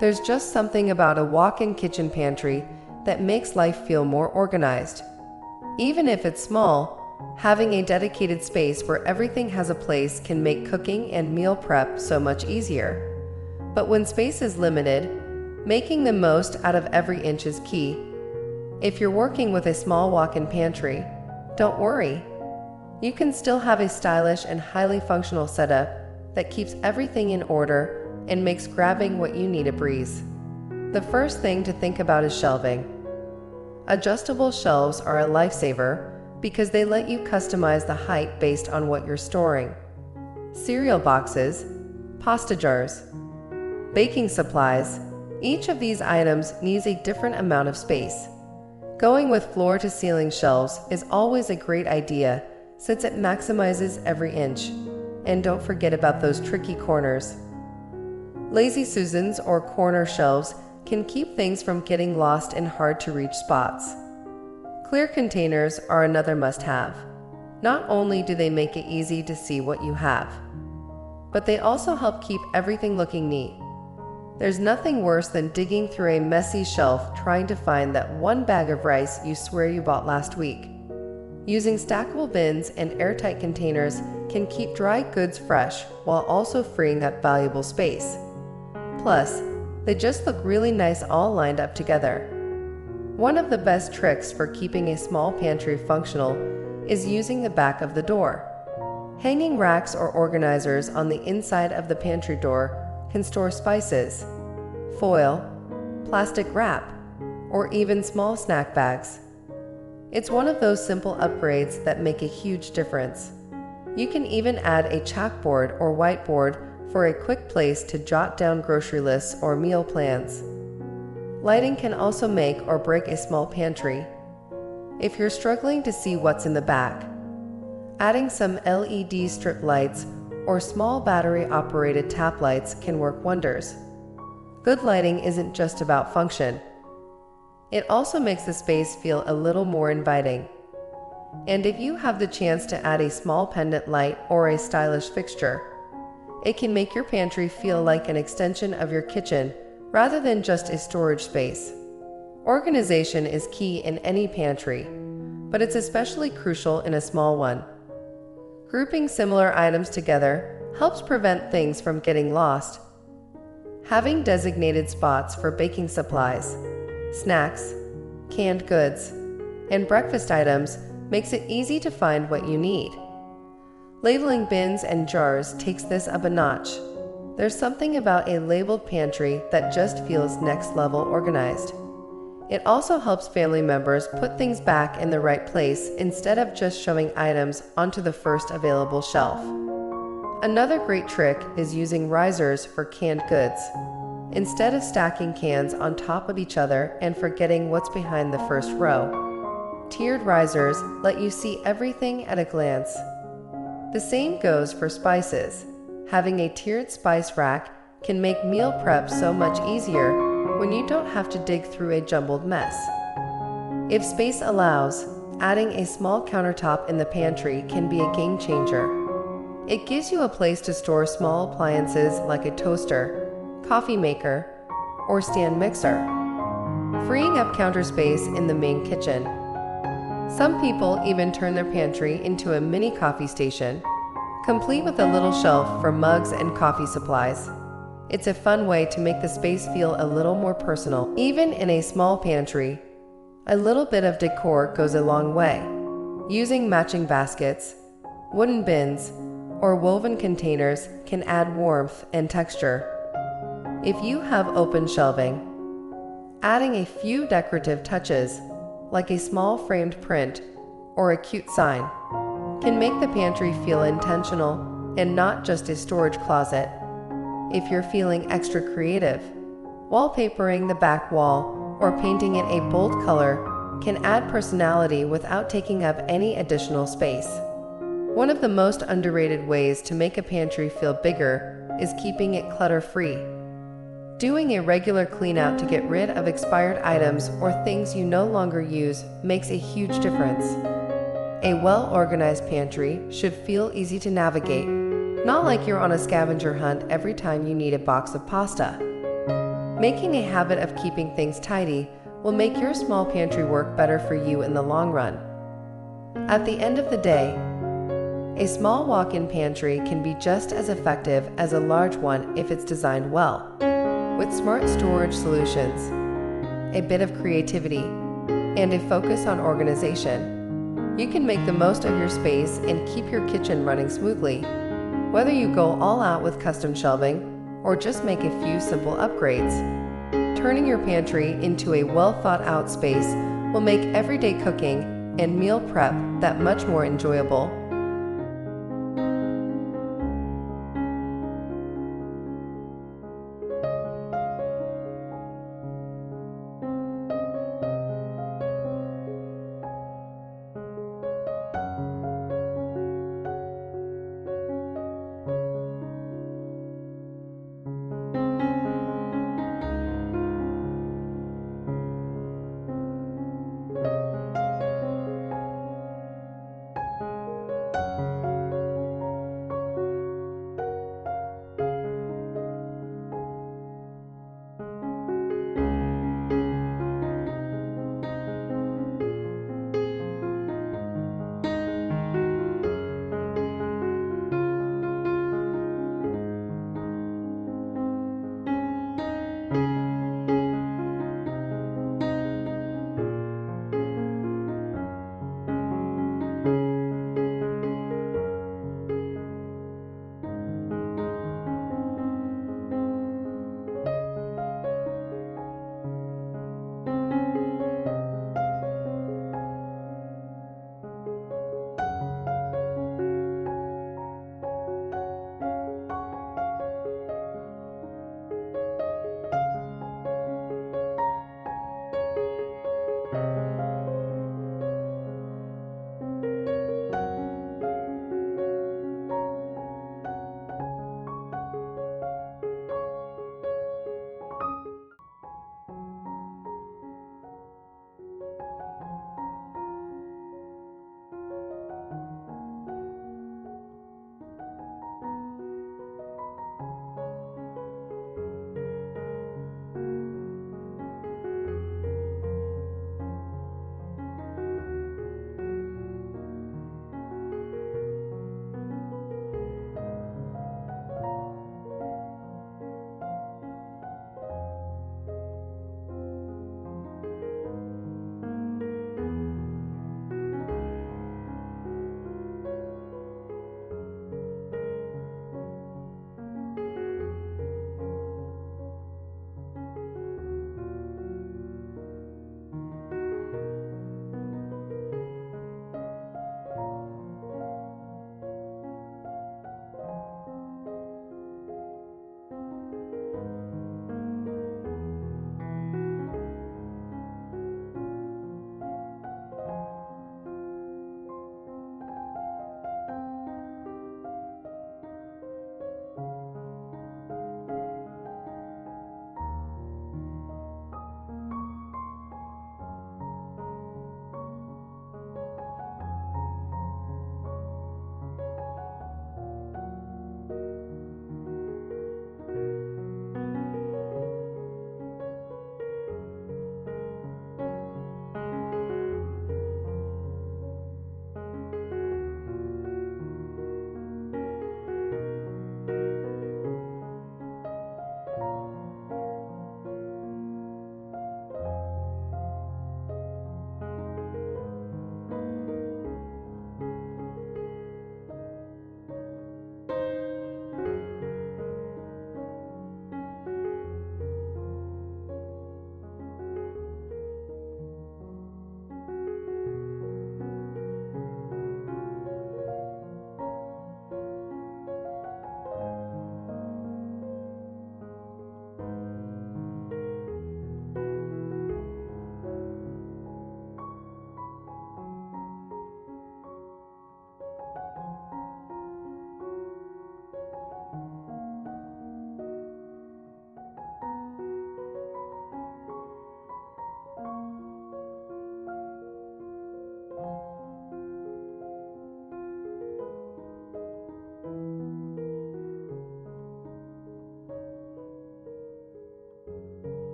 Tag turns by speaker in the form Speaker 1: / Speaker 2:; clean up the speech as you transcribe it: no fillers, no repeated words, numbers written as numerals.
Speaker 1: There's just something about a walk-in kitchen pantry that makes life feel more organized. Even if it's small, having a dedicated space where everything has a place can make cooking and meal prep so much easier. But when space is limited, making the most out of every inch is key. If you're working with a small walk-in pantry, don't worry. You can still have a stylish and highly functional setup that keeps everything in order and makes grabbing what you need a breeze. The first thing to think about is shelving. Adjustable shelves are a lifesaver because they let you customize the height based on what you're storing. Cereal boxes, pasta jars, baking supplies, each of these items needs a different amount of space. Going with floor-to-ceiling shelves is always a great idea since it maximizes every inch. And don't forget about those tricky corners. Lazy Susans or corner shelves can keep things from getting lost in hard-to-reach spots. Clear containers are another must-have. Not only do they make it easy to see what you have, but they also help keep everything looking neat. There's nothing worse than digging through a messy shelf trying to find that one bag of rice you swear you bought last week. Using stackable bins and airtight containers can keep dry goods fresh while also freeing up valuable space. Plus, they just look really nice all lined up together. One of the best tricks for keeping a small pantry functional is using the back of the door. Hanging racks or organizers on the inside of the pantry door can store spices, foil, plastic wrap, or even small snack bags. It's one of those simple upgrades that make a huge difference. You can even add a chalkboard or whiteboard for a quick place to jot down grocery lists or meal plans. Lighting can also make or break a small pantry. If you're struggling to see what's in the back, adding some LED strip lights or small battery-operated tap lights can work wonders. Good lighting isn't just about function. It also makes the space feel a little more inviting. And if you have the chance to add a small pendant light or a stylish fixture, it can make your pantry feel like an extension of your kitchen rather than just a storage space. Organization is key in any pantry, but it's especially crucial in a small one. Grouping similar items together helps prevent things from getting lost. Having designated spots for baking supplies, snacks, canned goods, and breakfast items makes it easy to find what you need. Labeling bins and jars takes this up a notch. There's something about a labeled pantry that just feels next level organized. It also helps family members put things back in the right place instead of just shoving items onto the first available shelf. Another great trick is using risers for canned goods. Instead of stacking cans on top of each other and forgetting what's behind the first row, tiered risers let you see everything at a glance. The same goes for spices. Having a tiered spice rack can make meal prep so much easier when you don't have to dig through a jumbled mess. If space allows, adding a small countertop in the pantry can be a game changer. It gives you a place to store small appliances like a toaster, coffee maker, or stand mixer, freeing up counter space in the main kitchen. Some people even turn their pantry into a mini coffee station, complete with a little shelf for mugs and coffee supplies. It's a fun way to make the space feel a little more personal. Even in a small pantry, a little bit of decor goes a long way. Using matching baskets, wooden bins, or woven containers can add warmth and texture. If you have open shelving, adding a few decorative touches, like a small framed print or a cute sign, can make the pantry feel intentional and not just a storage closet. If you're feeling extra creative, wallpapering the back wall or painting it a bold color can add personality without taking up any additional space. One of the most underrated ways to make a pantry feel bigger is keeping it clutter-free. Doing a regular clean-out to get rid of expired items or things you no longer use makes a huge difference. A well-organized pantry should feel easy to navigate, not like you're on a scavenger hunt every time you need a box of pasta. Making a habit of keeping things tidy will make your small pantry work better for you in the long run. At the end of the day, a small walk-in pantry can be just as effective as a large one if it's designed well. With smart storage solutions, a bit of creativity, and a focus on organization, you can make the most of your space and keep your kitchen running smoothly. Whether you go all out with custom shelving or just make a few simple upgrades, turning your pantry into a well-thought-out space will make everyday cooking and meal prep that much more enjoyable.